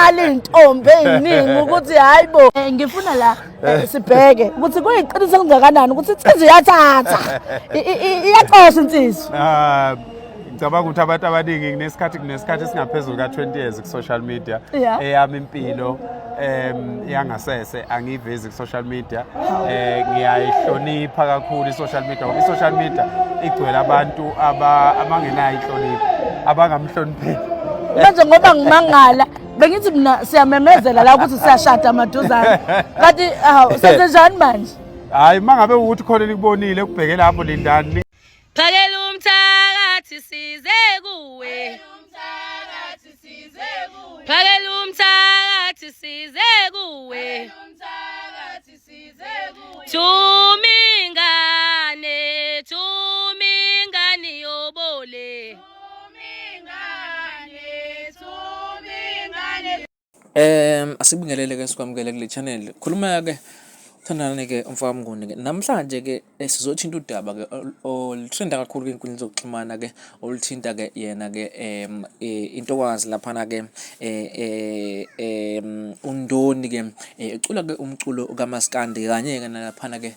ziyakhala intombi eziningi ukuthi hayibo ngifuna la sibheke ukuthi kuyiqiniso kangakanani ukuthi insizwa iyathatha iyaqosha insizwa. Ngicabanga ukuthi abantu abaningi kunesikhathi esingaphezulu ka-20 years ku-social media. Eyami impilo yangasese angiyivezi ku-social media. Ngiyayihlonipha kakhulu i-social media ngoba i-social media igcwele abantu abangenayo inhlonipho, abangamhlonipheli. Manje ngoba ngimangala bengithi mina siyamemezela la ukuthi siyashada maduzane. Kanti senze njani manje? Hayi mangabe ukuthi khona likubonile kubheke lapho Lindani. Phakela umthakathi size kuwe. Phakela umthakathi size kuwe. Thumingane yobole. Asibingelele ke sikwamukele kule channel. Khuluma ke thandana ke umfaka Mnguni ke. Namhlanje ke sizothinta udaba ke oluthinta kakhulu ke inkundla zokuxhumana ke oluthinta ke yena ke intokwazi lapha ke uNdoni ke ecula ke umculo kaMaskandi kanye ke lapha ke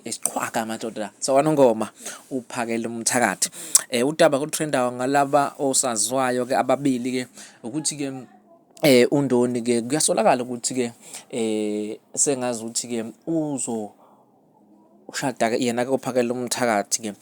esiqhwaga amadoda sawanongoma uphakela umthakathi. Udaba olutrenda ngalaba osaziwayo ke ababili ke ukuthi ke uNdoni ke kuyasolakala ukuthi ke sengazi ukuthi ke ushada ke yena ke ophakela umthakathi ke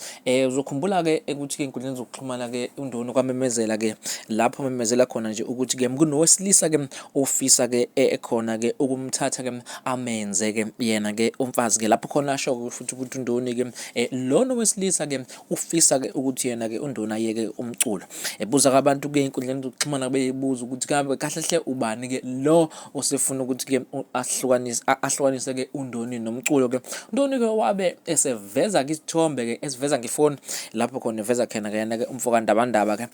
uzokhumbula ke ukuthi ke inkundleni zokuxhumana ke uNdoni kwamemezela ke lapho memezela khona nje ukuthi ke kunowesilisa ke ofisa ke ekhona ke ukumthatha ke amenze ke yena ke umfazi ke lapho khona asho futhi ukuthi uNdoni ke lona wesilisa ke ufisa ke ukuthi yena ke uNdoni ayeke umculo. Ebuza abantu ke inkundleni zokuxhumana beyibuza ukuthi kahle hle ubani ke lo osefuna ukuthi ke ahlukanise ke uNdoni nomculo ke. uNdoni ke wabe eseveza ke isithombe ke esiveza ngefoni lapho khona eveza khona ke yena ke umfoka ndabandaba ke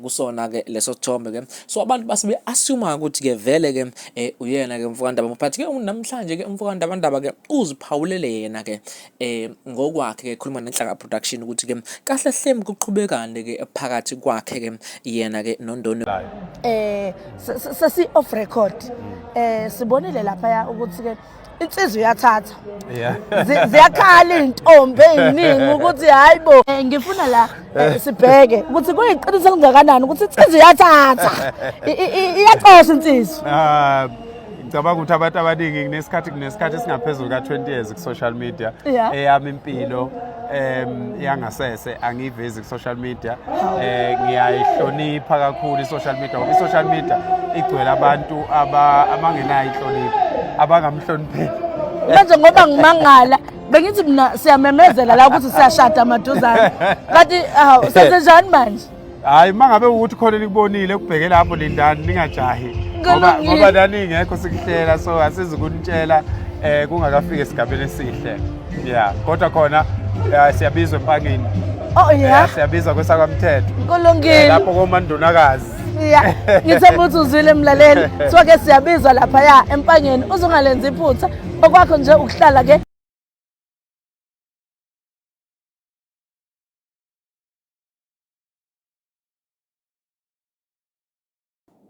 kusona ke leso sithombe ke. So abantu basibe assume ukuthi ke vele ke uyena ke umfoka ndaba but ke namhlanje ke umfoka ndabandaba ke uziphawulele yena ke ngokwakhe ke khuluma nenhlanga production ukuthi ke kahle hle kuqhubekane ke phakathi kwakhe ke yena ke noNdoni. Sesi off record sibonile lapha ukuthi ke insizwa iyathatha ziyakhala intombi eziningi ukuthi hayibo ngifuna la sibheke ukuthi kuyiqiniso kangakanani ukuthi insizwa iyathatha iyaqosha insizwa. Ngicabanga ukuthi abantu abaningi kunesikhathi esingaphezulu ka-20 years ku-social media. Eyami impilo yangasese angiyivezi ku-social media. Ngiyayihlonipha kakhulu i-social media ngoba i-social media igcwele abantu abangenayo inhlonipho, abangamhlonipheli. Manje ngoba ngimangala bengithi mina siyamemezela la ukuthi siyashada maduzane. Kanti senze njani manje? Hayi mangabe ukuthi khona likubonile kubheke lapho Lindani ningajahi ngoba lani ngekho sikuhlela so asizi ukunitshela kungakafika esigabeni esihle. Kodwa khona siyabizwa empangeni. Siyabizwa kwesakwamthetho. Kulungile. Lapho komandunakazi. Ngithemba ukuthi uzwile emlaleli. Soke siyabizwa lapha empangeni uzungalenza iphutha okwakho nje ukuhlala ke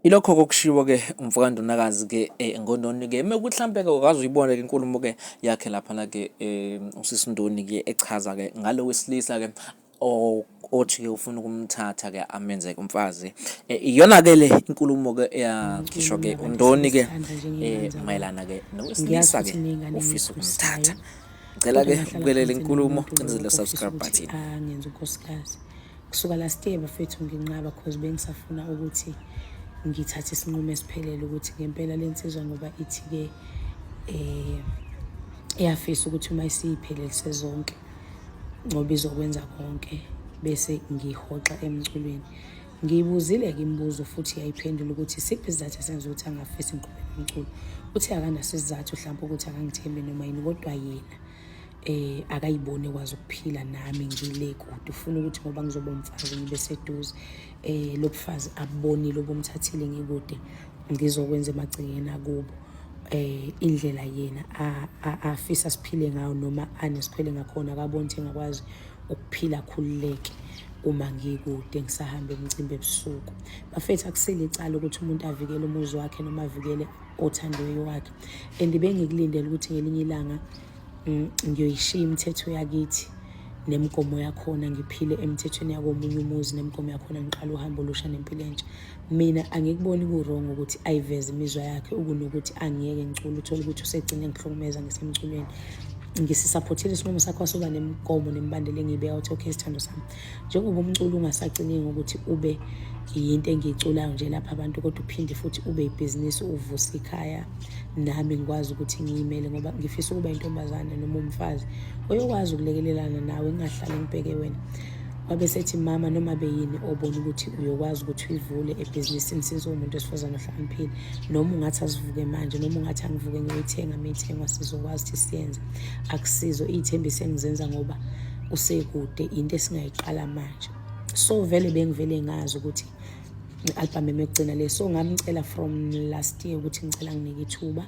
ilokho kokushiwo ke umfoka Ndunakazi ke ngoNdoni ke mekuhlambe ke ukwazi uyibona ke inkulumo ke yakhe lapha ke usisi Ndoni ke echaza ke ngalo wesilisa ke othi ke ufuna ukumthatha ke amenze ke umfazi. Iyona ke le inkulumo ke eyakhisho ke uNdoni ke mayelana ke nowesilisa ke ofisa ukumthatha. Ngicela ke ubukelele inkulumo cinezele subscribe button. Ngenza unkosikazi kusuka last year bafethu nginqaba because bengisafuna ukuthi ngithathe isinqumo esiphelele ukuthi ngempela lensizwa ngoba ithi ke eyafisa ukuthi uma isiphelelise zonke ngoba izokwenza konke bese ngihoxa emculweni. Ngiyibuzile ke imibuzo futhi yayiphendula ukuthi siphi isizathu esenza ukuthi angafisi inqubeko yomculo. Uthi akanasi isizathu mhlawumbe ukuthi akangithembe noma yini kodwa yena akayibone kwazi ukuphila nami ngile kude ufuna ukuthi ngoba ngizoba umfazi ngibe seduze lobufazi abonile obumthathile ngikude ngizokwenza emagcekeni akubo indlela yena afisa siphile ngayo noma anesiphele ngakhona akabona ukuthi ngakwazi ukuphila khululeke uma ngikude ngisahamba emicimbi ebusuku. Bafethu akusile icala ukuthi umuntu avikele umuzi wakhe noma avikele othandiweyo wakhe. And bengikulindele ukuthi ngelinye ilanga ngiyoyishiya imithetho yakithi nemigomo yakhona ngiphile emithethweni yakomunye umuzi nemigomo yakhona ngiqala uhambo olusha nempilo entsha. Mina angikuboni ku-wrong ukuthi ayiveze imizwa yakhe ukunokuthi angiyeke ngicule uthole ukuthi usegcine ngihlukumeza ngisemculweni. Ngisisaphothile isinqumo sakho wasoba nemigomo nemibandela engiyibeka ukuthi okay sithando sami, njengoba umculo ungasagcini ngokuthi ube yinto engiyiculayo nje lapha abantu kodwa uphinde futhi ube ibhizinisi uvusa ikhaya, nami ngikwazi ukuthi ngiyimele ngoba ngifisa ukuba intombazane noma umfazi oyokwazi ukulekelelana nawe ngingahlali ngibheke wena. Wabe sethi mama noma beyini obona ukuthi uyokwazi ukuthi uyivule ebhizinisini since umuntu wesifazane ohlakaniphile, noma ungathi asivuke manje noma ungathi angivuke ngiyoyithenga mithengwa sizokwazi ukuthi siyenze, akusizo iy'thembiso engizenza ngoba usekude into esingayiqala manje. So vele bengivele ngazi ukuthi i-album emekugcina le, so ngamcela from last year ukuthi ngicela nginike ithuba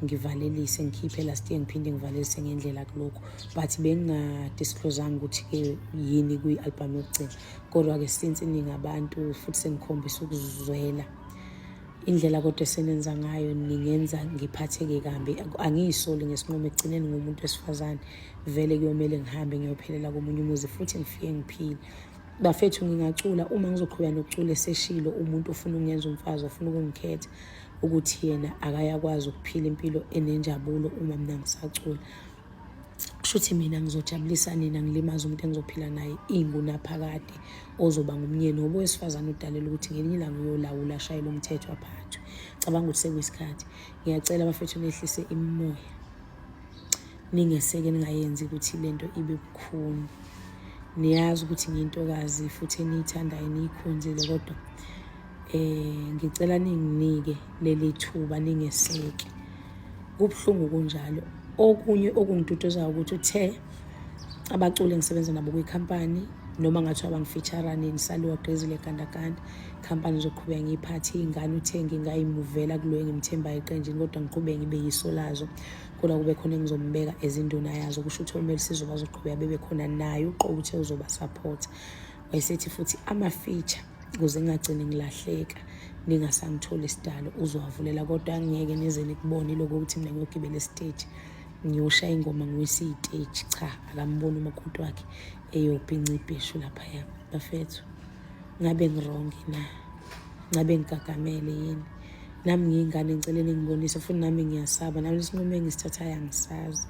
ngivalelise ngikhiphe last year ngiphinde ngivalelise ngendlela kulokho, but bengingadisclosanga ukuthi-ke yini kwi-album yokugcina. Kodwa-ke since ningabantu futhi sengikhombisa ukuzwela indlela kodwa esenenza ngayo ningenza ngiphatheke kambi. Angiyisoli ngesinqumo ekugcineni ngumuntu wesifazane, vele kuyomele ngihambe ngiyophelela komunye umuzi futhi ngifike ngiphile. Bafethu ngingacula uma ngizoqhubeka nokucula eseshilo umuntu ofuna ukungenza umfazi ofuna ukungikhetha ukuthi yena akayakwazi ukuphila impilo enenjabulo uma mina ngisacula. Kusho ukuthi mina ngizojabulisa nina ngilimaza umuntu engizophila naye ingunaphakade ozoba ngumnyeni ngoba owesifazane udalela ukuthi ngelinye ilanga uyolawula ashayele umthetho aphathwe. Cabanga ukuthi sekuyisikhathi. Ngiyacela bafethu nehlise imimoya, ningeseke ningayenzi ukuthi lento ibe bukhuni. Niyazi ukuthi ngiyintokazi futhi eniyithandayo niyikhonzile kodwa ngicela ninginike leli thuba ningeseke. Kubuhlungu kunjalo. Okunye okungiduduzayo ukuthi uthe abaculi engisebenza nabo kwikhampani noma ngathiwa bangifeaturani nisaliwa Gqezile Gandaganda, ikhampani zoqhubeka ngiyiphathe iy'ngane uthe ngingayimuvela kulo engimthembayo eqenjini kodwa ngiqhubeke ngibe yiso lazo, kodwa kube khona engizombeka ezinduna yazo. Kusho ukuthi omele sizokwazi ukuqhubeka bebe khona nayo uqobo ukuthi uzoba support. Wayesethi futhi ama-feature ukuze ngingagcine ngilahleka ningasangitholi isidalo uzowavulela, kodwa angeke nize nikubone lokho ukuthi mina ngiyogibela estage ngiyoshaya ingoma ngiwisa iy'teji. Cha, akamboni umakoti wakhe eyobhinca ibhishu laphaya. Bafethu ngabe ngirongi na? Ngabe ngigagamele yini? Nami ngiyingane ngicela ningibonise futhi nami ngiyasaba, nami lesinqumo engisithathayo angisazi.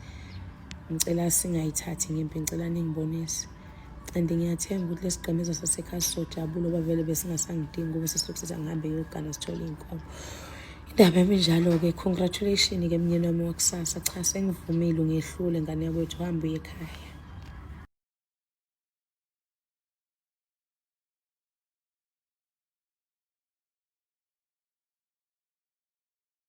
Ngicela singayithathi ngempi, ngicela ningibonise. And ngiyathemba ukuthi lesigqemeza sasekhaya sizojabula ngoba vele besingasangidingi ngoba sesilokhu sithi angihambe ngiyogana sithole iy'nkomo. Indaba yami njalo-ke, congratulations-ke mnyeni wami wakusasa. Cha, sengivumile ungehlule ngane yakwethu, hambe uye ekhaya.